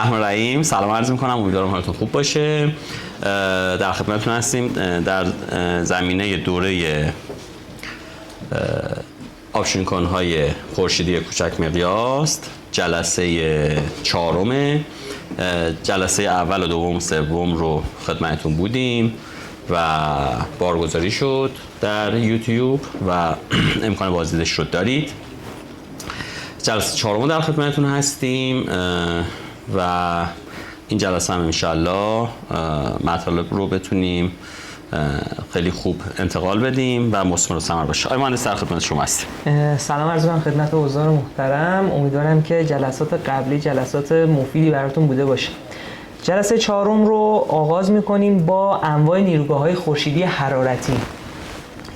الرحمن الرحیم. سلام عرض میکنم، امیدوارم حالتون خوب باشه. در خدمتتون هستیم در زمینه دوره آپشن کن‌های خورشیدی کوچک مقیاس، جلسه چهارم. جلسه اول و دوم و سوم رو خدمتتون بودیم و بارگذاری شد در یوتیوب و امکان بازدیدش رو دارید. جلسه چهارم در خدمتتون هستیم و این جلسه هم انشالله مطالب رو بتونیم خیلی خوب انتقال بدیم و مثمر و ثمر باشه. آقای مهندس در خدمت شما هستیم. سلام عرض می‌کنم خدمت حضار محترم. امیدوارم که جلسات قبلی جلسات مفیدی براتون بوده باشه. جلسه چهارم رو آغاز می‌کنیم با انواع نیروگاه‌های خورشیدی حرارتی.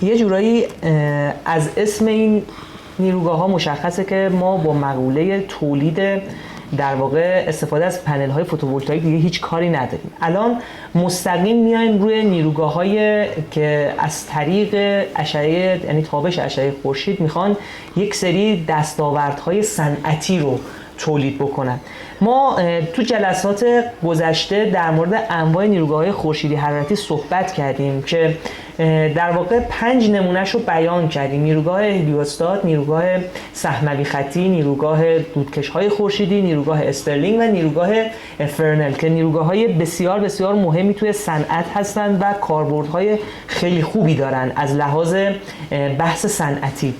یه جورایی از اسم این نیروگاه‌ها مشخصه که ما با مقوله تولید در واقع استفاده از پنل های فوتوولتائیک دیگه هیچ کاری نداریم. الان مستقیم میایم روی نیروگاه‌های که از طریق اشعه، یعنی تابش اشعه خورشید میخوان یک سری دستاوردهای صنعتی رو تولید بکنن. ما تو جلسات گذشته در مورد انواع نیروگاه‌های خورشیدی حرارتی صحبت کردیم که در واقع 5 نمونهش رو بیان کردیم: نیروگاه هلیوستات، نیروگاه سهموی خطی، نیروگاه دودکش‌های خورشیدی، نیروگاه استرلینگ و نیروگاه فرنل که نیروگاه‌های بسیار بسیار مهمی توی صنعت هستند و کاربردهای خیلی خوبی دارن از لحاظ بحث صنعتی.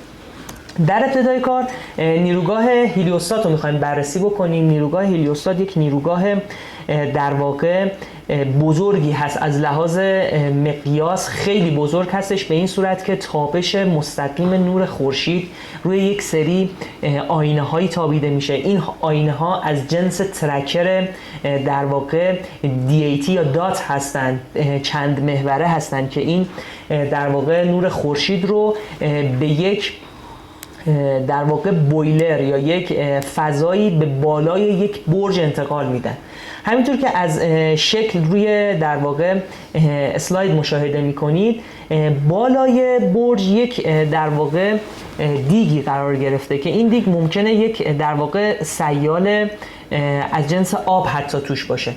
در ابتدای کار نیروگاه هلیوستات رو می‌خوایم بررسی بکنیم. نیروگاه هلیوستات یک نیروگاه در واقع بزرگی هست، از لحاظ مقیاس خیلی بزرگ هستش، به این صورت که تابش مستقیم نور خورشید روی یک سری آینه هایی تابیده میشه. این آینه ها از جنس ترکر در واقع DAT یا دات هستند، چند محوره هستند که این در واقع نور خورشید رو به یک در واقع بویلر یا یک فضایی به بالای یک برج انتقال میدن. همینطور که از شکل روی در واقع اسلاید مشاهده میکنید، بالای برج یک در واقع دیگی قرار گرفته که این دیگ ممکنه یک در واقع سیال از جنس آب حتی توش باشه.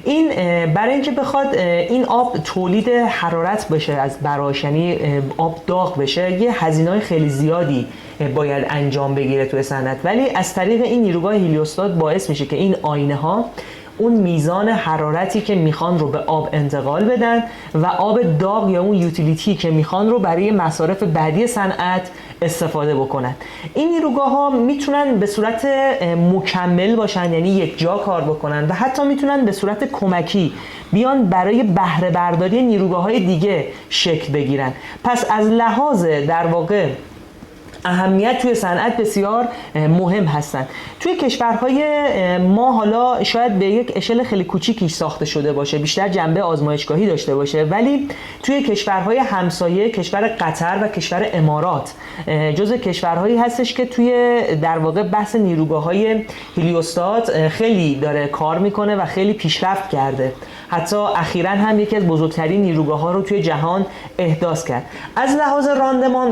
این برای اینکه بخواد این آب تولید حرارت بشه از براش، یعنی آب داغ بشه، یه هزینه‌های خیلی زیادی باید انجام بگیره توی صنعت، ولی از طریق این نیروگاه هلیوستات باعث میشه که این آینه ها اون میزان حرارتی که میخوان رو به آب انتقال بدن و آب داغ یا اون یوتیلیتی که میخوان رو برای مصارف بعدی صنعت استفاده بکنن. این نیروگاه ها میتونن به صورت مکمل باشن، یعنی یک جا کار بکنن، و حتی میتونن به صورت کمکی بیان برای بهره برداری نیروگاه های دیگه شکل بگیرن. پس از لحاظ در واقع اهمیت توی صنعت بسیار مهم هستند. توی کشورهای ما حالا شاید به یک اشل خیلی کوچیکی ساخته شده باشه، بیشتر جنبه آزمایشگاهی داشته باشه، ولی توی کشورهای همسایه، کشور قطر و کشور امارات جزو کشورهایی هستش که توی در واقع بحث نیروگاه‌های هلیوستات خیلی داره کار میکنه و خیلی پیشرفت کرده. حتی اخیراً هم یکی از بزرگترین نیروگاه‌ها رو توی جهان احداث کرد. از لحاظ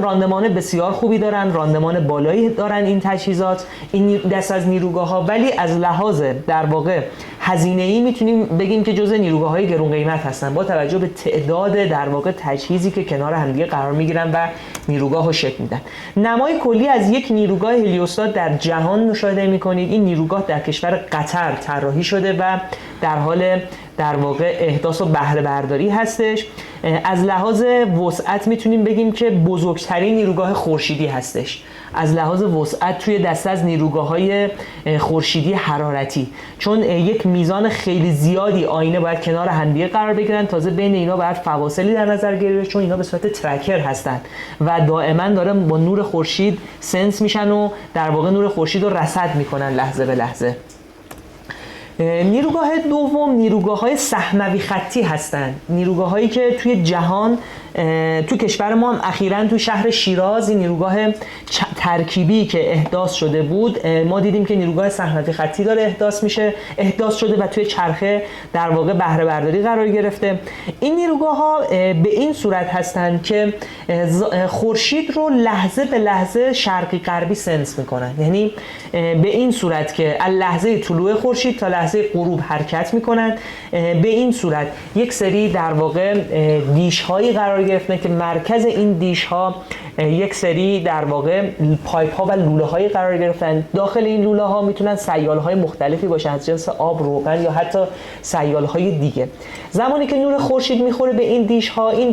راندمان بسیار خوبی دارن، راندمان بالایی دارن این تجهیزات، این دست از نیروگاه‌ها، ولی از لحاظ در واقع هزینه‌ای میتونیم بگیم که جزء نیروگاه‌های گران قیمت هستن با توجه به تعداد در واقع تجهیزی که کنار همدیگه قرار میگیرن و نیروگاه رو شکل میدن. نمای کلی از یک نیروگاه هلیوستات در جهان مشاهده میکنید. این نیروگاه در کشور قطر طراحی شده و در حال در واقع احداث و بهره برداری هستش. از لحاظ وسعت میتونیم بگیم که بزرگترین نیروگاه خورشیدی هستش از لحاظ وسعت توی دسته از نیروگاه‌های خورشیدی حرارتی، چون یک میزان خیلی زیادی آینه باید کنار همدیگه قرار بگیرن، تازه بین اینا باید فواصلی در نظر گرفت، چون اینا به صورت ترکر هستن و دائما دارن با نور خورشید سنس میشن و در واقع نور خورشید رو رصد میکنن لحظه به لحظه. نیروگاه دوم نیروگاه‌های سهموی خطی هستند. نیروگاه‌هایی که توی جهان، تو کشور ما هم اخیراً تو شهر شیراز این نیروگاه ترکیبی که احداث شده بود ما دیدیم که نیروگاه صحنوی خطی داره احداث شده و توی چرخه در واقع بهره برداری قرار گرفته. این نیروگاه ها به این صورت هستند که خورشید رو لحظه به لحظه شرقی غربی سنس میکنن، یعنی به این صورت که از لحظه طلوع خورشید تا لحظه غروب حرکت میکنن. به این صورت یک سری در واقع دیش هایی قرار گرفتن که مرکز این دیش ها یک سری در واقع پایپ ها و لوله هایی قرار گرفتن. داخل این لوله ها میتونن سیال های مختلفی باشن از جنس آب، روغن یا حتی سیال های دیگه. زمانی که نور خورشید میخوره به این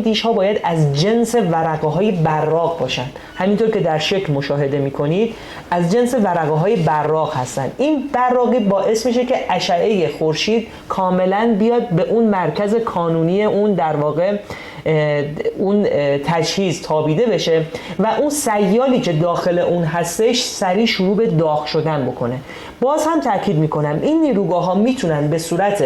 دیش ها باید از جنس ورقه های براق باشن، همینطور که در شکل مشاهده میکنید از جنس ورقه های براق هستن. این براقی باعث میشه که اشعه خورشید کاملا بیاد به اون مرکز کانونی اون در واقع اون تجهیز تابیده بشه و اون سیالی که داخل اون هستش سریع شروع به داغ شدن بکنه. باز هم تاکید میکنم این نیروگاه ها میتونن به صورت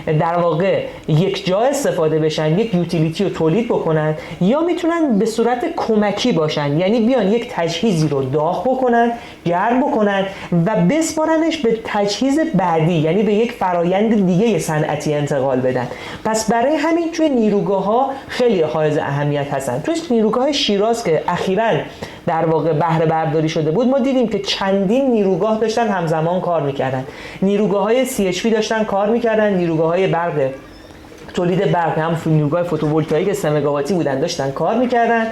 در واقع یک جا استفاده بشن، یک یوتیلیتی رو تولید بکنن، یا میتونن به صورت کمکی باشن، یعنی بیان یک تجهیزی رو داغ بکنن، گرم بکنن و بسپارنش به تجهیز بعدی، یعنی به یک فرایند دیگه صنعتی انتقال بدن. پس برای همین توی نیروگاه ها خیلی حائز اهمیت هستن. توی نیروگاه شیراز که اخیراً در واقع بهره برداری شده بود ما دیدیم که چندین نیروگاه داشتن همزمان کار میکردن. نیروگاه های CHP داشتن کار میکردن، نیروگاه های برق تولید برق هم نیروگاه فوتوولتائیک 3 مگاواتی بودن داشتن کار میکردن.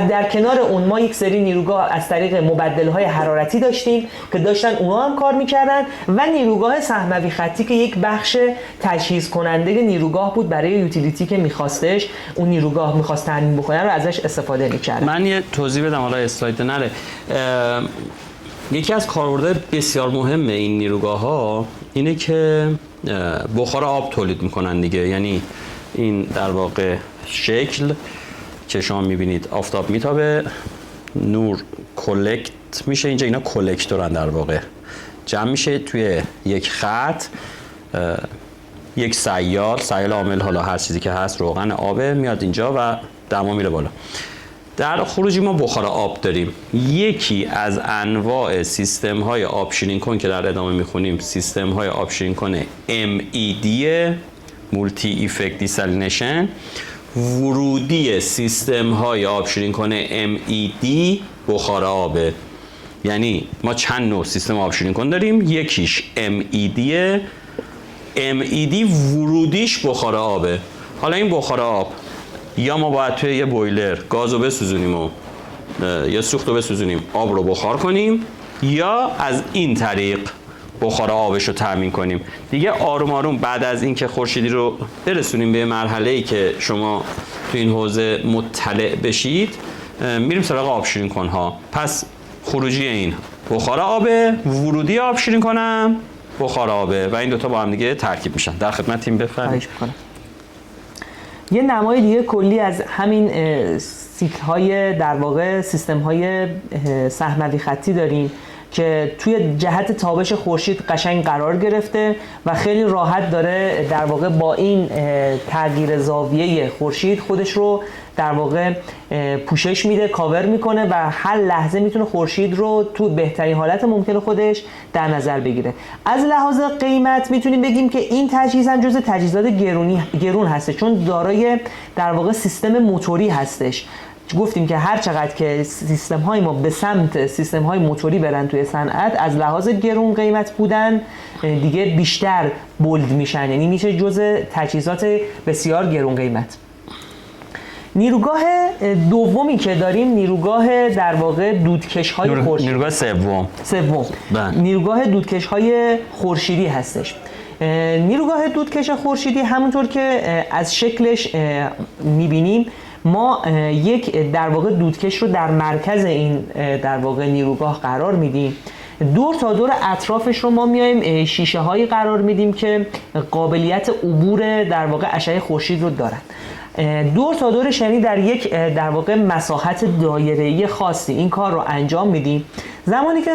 در کنار اون ما یک سری نیروگاه از طریق مبدل‌های حرارتی داشتیم که داشتن اونا هم کار میکردن و نیروگاه صحنوی خطی که یک بخش تجهیز کننده نیروگاه بود برای یوتیلیتی که میخواستش اون نیروگاه میخواست تامین بکنه رو ازش استفاده میکردن. من یه توضیح بدم حالا اسلاید نره. یکی از کاربردهای بسیار مهم این نیروگاه ها اینه که بخار آب تولید میکنن دیگه، یعنی این در واقع شکل که شما میبینید آفتاب میتابه، نور کلکت میشه، اینجا اینا کلکتورن در واقع جمع میشه توی یک خط، یک سیال عامل حالا هر چیزی که هست روغن آبه میاد اینجا و دما میره بالا. در خروجی ما بخار آب داریم. یکی از انواع سیستم های آب شیرین کن که در ادامه میخونیم سیستم های آب شیرین کن MED مولتی ایفکت دیسالینیشن. ورودی سیستم های آب شیرین کن MED بخار آبه، یعنی ما چند نوع سیستم آب شیرین کن داریم، یکیش MED ورودیش بخار آبه. حالا این بخار آب یا ما باید توی یه بویلر گازو بسوزونیم و یا سوختو بسوزونیم آب رو بخار کنیم، یا از این طریق بخار آبش رو تامین کنیم دیگه. آروم آروم بعد از اینکه خورشیدی رو برسونیم به مرحله‌ای که شما تو این حوزه مطلع بشید میریم سراغ آب شیرین کن‌ها. پس خروجی این بخار آبه، ورودی آب شیرین کنم بخار آبه و این دوتا با هم دیگه ترکیب میشن. در خدمت تیم بفرمایید. یه نمای دیگه کلی از همین سیکل های در واقع سیستم های صحنوی خطی داریم که توی جهت تابش خورشید قشنگ قرار گرفته و خیلی راحت داره در واقع با این تغییر زاویه خورشید خودش رو در واقع پوشش میده، کاور میکنه و هر لحظه میتونه خورشید رو تو بهترین حالت ممکن خودش در نظر بگیره. از لحاظ قیمت میتونیم بگیم که این تجهیز هم جزء تجهیزات گرون هست، چون دارای در واقع سیستم موتوری هستش. گفتیم که هر چقدر که سیستم های ما به سمت سیستم های موتوری برن توی صنعت، از لحاظ گرون قیمت بودن دیگه بیشتر بولد میشن، یعنی میشه جزء تجهیزات بسیار گرون قیمت. نیروگاه دومی که داریم نیروگاه در واقع دودکش های خورشیدی. نیروگاه سوم نیروگاه دودکش های خورشیدی هستش. نیروگاه دودکش خورشیدی همونطور که از شکلش میبینیم ما یک در واقع دودکش رو در مرکز این در واقع نیروگاه قرار میدیم. دور تا دور اطرافش رو ما میایم شیشه هایی قرار میدیم که قابلیت عبور در واقع اشعه خورشید رو دارن. دور تا دورش یعنی در یک در واقع مساحت دایره‌ای خاصی این کار رو انجام میدیم. زمانی که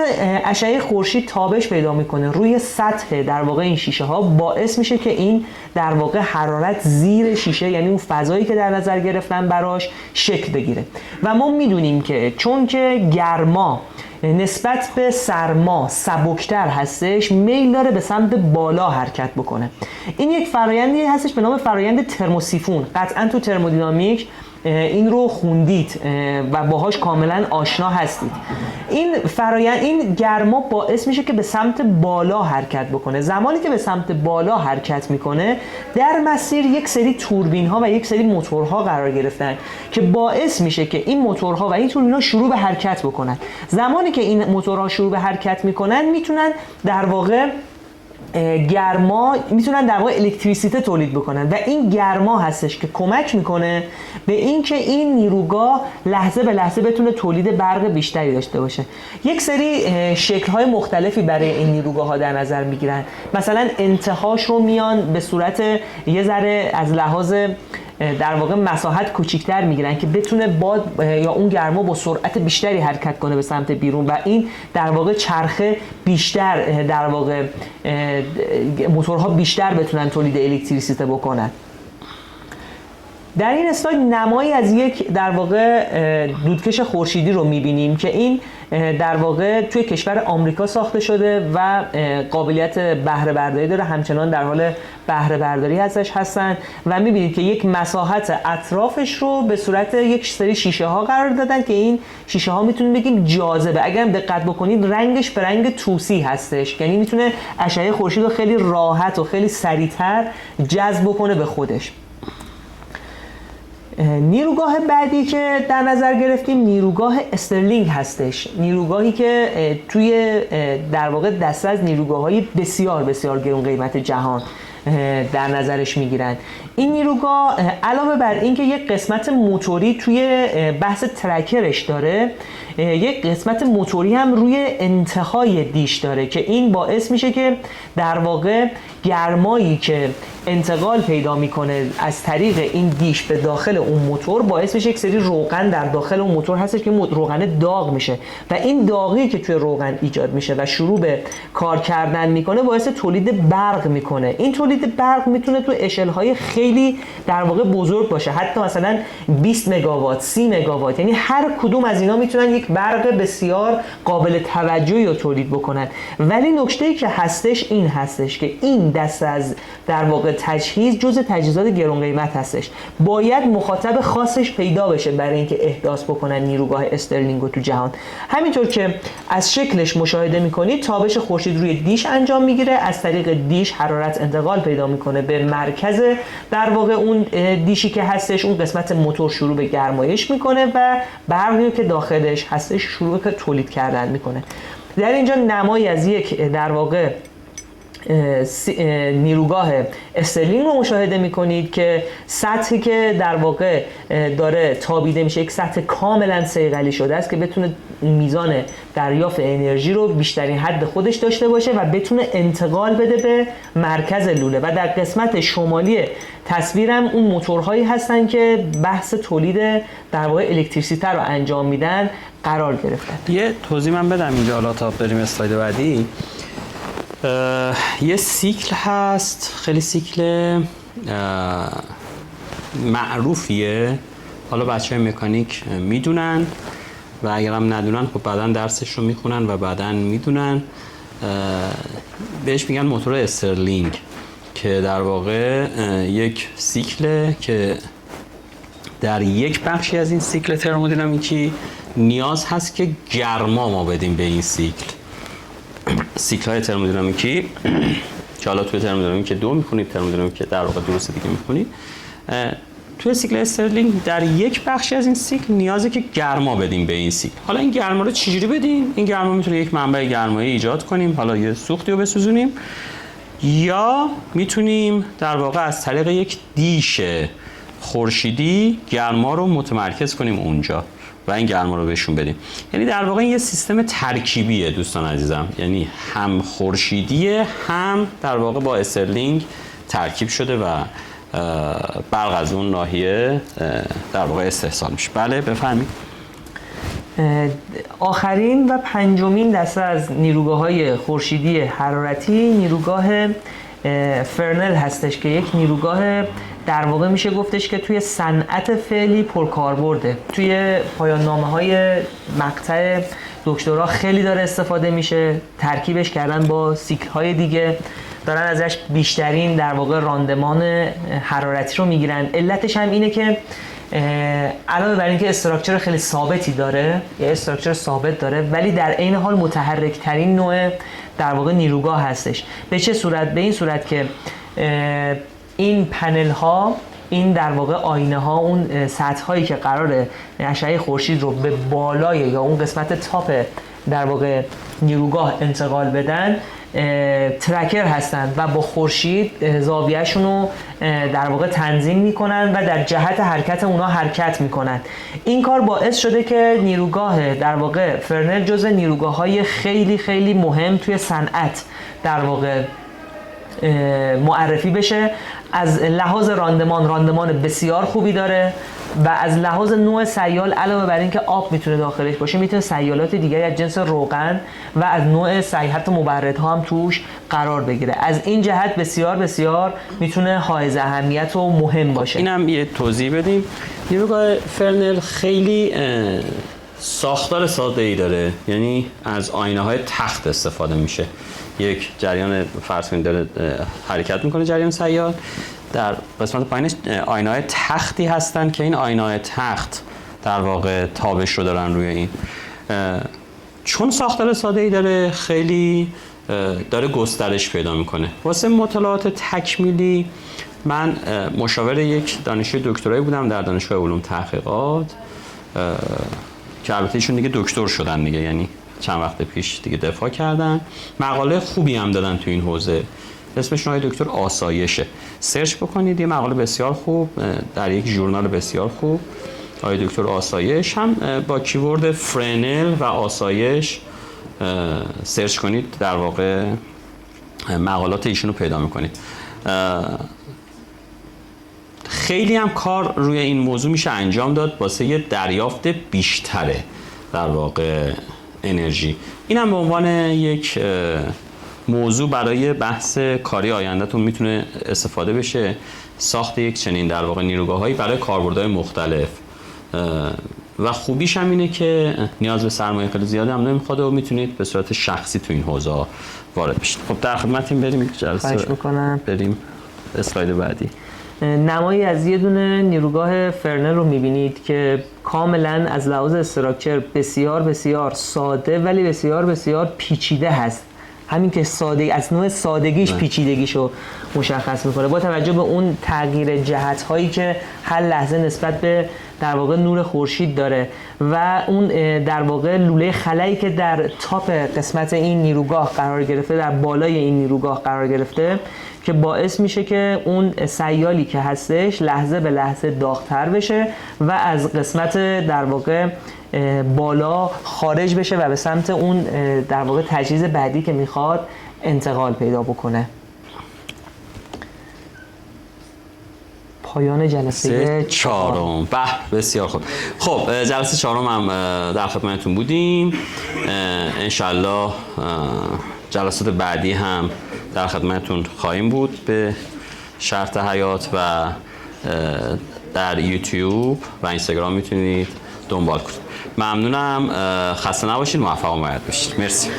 اشعه خورشید تابش پیدا میکنه روی سطح در واقع این شیشه ها، باعث میشه که این در واقع حرارت زیر شیشه، یعنی اون فضایی که در نظر گرفتن براش، شکل بگیره. و ما میدونیم که چون که گرما نسبت به سرما سبکتر هستش، میل داره به سمت بالا حرکت بکنه. این یک فرایندی هستش به نام فرایند ترموسیفون. قطعا تو ترمودینامیک این رو خوندید و باهاش کاملا آشنا هستید. این فرایند، این گرما باعث میشه که به سمت بالا حرکت بکنه. زمانی که به سمت بالا حرکت میکنه، در مسیر یک سری توربین ها و یک سری موتورها قرار گرفتن که باعث میشه که این موتورها و این توربین ها شروع به حرکت بکنن. زمانی که این موتورها شروع به حرکت میکنن، میتونن در واقع الکتریسیته تولید بکنن و این گرما هستش که کمک میکنه به اینکه این نیروگاه لحظه به لحظه بتونه تولید برق بیشتری داشته باشه. یک سری شکل‌های مختلفی برای این نیروگاه ها در نظر میگیرن. مثلا انتهاش رو میان به صورت یه ذره از لحاظ در واقع مساحت کوچیک‌تر میگیرن که بتونه باد یا اون گرما با سرعت بیشتری حرکت کنه به سمت بیرون و این در واقع چرخه بیشتر، در واقع موتورها بیشتر بتونن تولید الکتریسیته بکنن. در این اسلاید نمایی از یک در واقع دودکش خورشیدی رو می‌بینیم که این در واقع توی کشور آمریکا ساخته شده و قابلیت بهره برداری داره، همچنان در حال بهره برداری ازش هستن و می‌بینید که یک مساحت اطرافش رو به صورت یک سری شیشه ها قرار دادن که این شیشه ها میتونیم بگیم جاذبه. اگر دقت بکنید رنگش به رنگ طوسی هستش، یعنی میتونه اشعه خورشید رو خیلی راحت و خیلی سریعتر جذب کنه به خودش. نیروگاه بعدی که در نظر گرفتیم نیروگاه استرلینگ هستش. نیروگاهی که توی در واقع دسته از نیروگاه‌های بسیار بسیار گران قیمت جهان در نظرش میگیرن. این نیروگاه علاوه بر اینکه یک قسمت موتوری توی بحث ترکرش داره، یک قسمت موتوری هم روی انتهای دیش داره که این باعث میشه که در واقع گرمایی که انتقال پیدا میکنه از طریق این دیش به داخل اون موتور باعث میشه یک سری روغن در داخل اون موتور هستش که روغن داغ میشه و این داغی که توی روغن ایجاد میشه و شروع به کار کردن میکنه باعث تولید برق میکنه. این تولید برق میتونه تو اشل‌های خیلی در واقع بزرگ باشه، حتی مثلا 20 مگاوات، 30 مگاوات، یعنی هر کدوم از اینا میتونن یک برق بسیار قابل توجهی رو تولید بکنن. ولی نکته‌ای که هستش این هستش که این دسته از در واقع تجهیز جزء تجهیزات گران قیمت هستش. باید مخاطب خاصش پیدا بشه برای اینکه احداث بکنن نیروگاه استرلینگ رو تو جهان. همینطور که از شکلش مشاهده میکنید تابش خورشید روی دیش انجام میگیره، از طریق دیش حرارت انتقال پیدا میکنه به مرکز در واقع اون دیشی که هستش، اون قسمت موتور شروع به گرمایش میکنه و برقی که داخلش هستش شروع به تولید کردن میکنه. در اینجا نمایی از یک در واقع نیروگاه استرلینگ رو مشاهده میکنید که سطحی که در واقع داره تابیده میشه یک سطح کاملا صیقلی شده است که بتونه میزان دریافت انرژی رو بیشترین حد خودش داشته باشه و بتونه انتقال بده به مرکز لوله. و در قسمت شمالی تصویرم اون موتورهایی هستن که بحث تولید در واقع الکتریسیته رو انجام میدن قرار گرفتن. یه توضیح من بدم اینجا حالا تا بریم اسلاید بعدی. یه سیکل هست، خیلی سیکل معروفیه، حالا بچه‌های مکانیک میدونن و اگرم ندونن خب بعداً درسش رو میخونن و بعداً میدونن. بهش میگن موتور استرلینگ که در واقع یک سیکله که در یک بخشی از این سیکل ترمودینامیکی نیاز هست که گرما ما بدیم به این سیکل. سیکل های ترمودینامیکی که حالا توی ترمودینامیک 2 میخونید، ترمودینامیک در واقع درست دیگه میخونید، توی سیکل استرلینگ در یک بخشی از این سیکل نیازه که گرما بدیم به این سیکل. حالا این گرما رو چجوری بدیم؟ این گرما میتونه یک منبع گرمایی ایجاد کنیم، حالا یه سوختی رو بسوزونیم، یا میتونیم در واقع از طریق یک دیش خورشیدی گرما رو متمرکز کنیم اونجا و این گرما رو بهشون بدیم. یعنی در واقع این یه سیستم ترکیبیه دوستان عزیزم، یعنی هم خورشیدیه هم در واقع با استرلینگ ترکیب شده و برق از اون ناحیه در واقع استحصال میشه. بله بفرمایید. آخرین و پنجمین دسته از نیروگاه‌های خورشیدی حرارتی نیروگاه فرنل هستش که یک نیروگاه در واقع میشه گفتش که توی صنعت فعلی پرکاربرده. توی پایان نامه‌های مقطع دکترا خیلی داره استفاده میشه، ترکیبش کردن با سیکل‌های دیگه، دارن ازش بیشترین در واقع راندمان حرارتی رو میگیرن. علتش هم اینه که علاوه بر اینکه استراکچر خیلی ثابتی داره، یه استراکچر ثابت داره، ولی در عین حال متحرک ترین نوع در واقع نیروگاه هستش. به چه صورت؟ به این صورت که این پنل ها، این در واقع آینه ها، اون سطح هایی که قراره اشعه خورشید رو به بالای یا اون قسمت تاپ در واقع نیروگاه انتقال بدن، ترکر هستند و با خورشید زاویه‌شون رو در واقع تنظیم میکنن و در جهت حرکت اونا حرکت میکنن. این کار باعث شده که نیروگاه در واقع فرنل جزء نیروگاه‌های خیلی خیلی مهم توی صنعت در واقع معرفی بشه. از لحاظ راندمان بسیار خوبی داره و از لحاظ نوع سیال، علاوه بر اینکه آب میتونه داخلش باشه، میتونه سیالات دیگری از جنس روغن و از نوع حتی مبردها هم توش قرار بگیره. از این جهت بسیار بسیار میتونه حائز اهمیت و مهم باشه. اینم یه توضیح بدیم. نیروگاه فرنل خیلی ساختار ساده‌ای داره، یعنی از آینه‌های تخت استفاده میشه. یک جریان فرض کنید داره حرکت میکنه، جریان سیال. در قسمت پایینش آینه‌های تختی هستن که این آینه‌های تخت در واقع تابش رو دارن روی این. چون ساختار ساده‌ای داره، خیلی داره گسترش پیدا میکنه. واسه مطالعات تکمیلی من مشاور یک دانشجوی دکترایی بودم در دانشگاه علوم تحقیقات که البته ایشون دیگه دکتر شدن دیگه، یعنی چند وقت پیش دیگه دفاع کردن. مقاله خوبی هم دادن تو این حوزه، اسمشون آقای دکتر آسایشه. سرچ بکنید، یه مقاله بسیار خوب در یک ژورنال بسیار خوب. آقای دکتر آسایش هم با کیورد فرنل و آسایش سرچ کنید، در واقع مقالات ایشون رو پیدا میکنید. خیلی هم کار روی این موضوع میشه انجام داد واسه یه دریافت بیشتره در واقع انرژی. این هم به عنوان یک موضوع برای بحث کاری آیندهتون میتونه استفاده بشه. ساخت یک چنین در واقع نیروگاه‌هایی برای کاربردهای مختلف و خوبیش هم اینه که نیاز به سرمایه خیلی زیادی هم نمیخواد و میتونید به صورت شخصی تو این حوزه وارد بشید. خب در خدمتتون، بریم یک جلسه بریم اسلاید بعدی. نمایی از یه دونه نیروگاه فرنل رو میبینید که کاملا از لحاظ استراکچر بسیار بسیار ساده ولی بسیار بسیار پیچیده هست. همین که ساده از نوع سادگیش پیچیدگیشو مشخص میکنه، با توجه به اون تغییر جهت هایی که هر لحظه نسبت به در واقع نور خورشید داره و اون در واقع لوله خلایی که در تاپ قسمت این نیروگاه قرار گرفته، در بالای این نیروگاه قرار گرفته، که باعث میشه که اون سیالی که هستش لحظه به لحظه داغ‌تر بشه و از قسمت در واقع بالا خارج بشه و به سمت اون در واقع تجهیز بعدی که میخواد انتقال پیدا بکنه. پایان جلسه چهارم. بسیار خوب. خب جلسه چهارم هم در خدمتتون بودیم. انشالله جلسات بعدی هم در خدمتتون خواهیم بود به شرط حیات و در یوتیوب و اینستاگرام میتونید دنبال کنید. ممنونم. خسته نباشید، موفق و مبارک باشید. مرسی.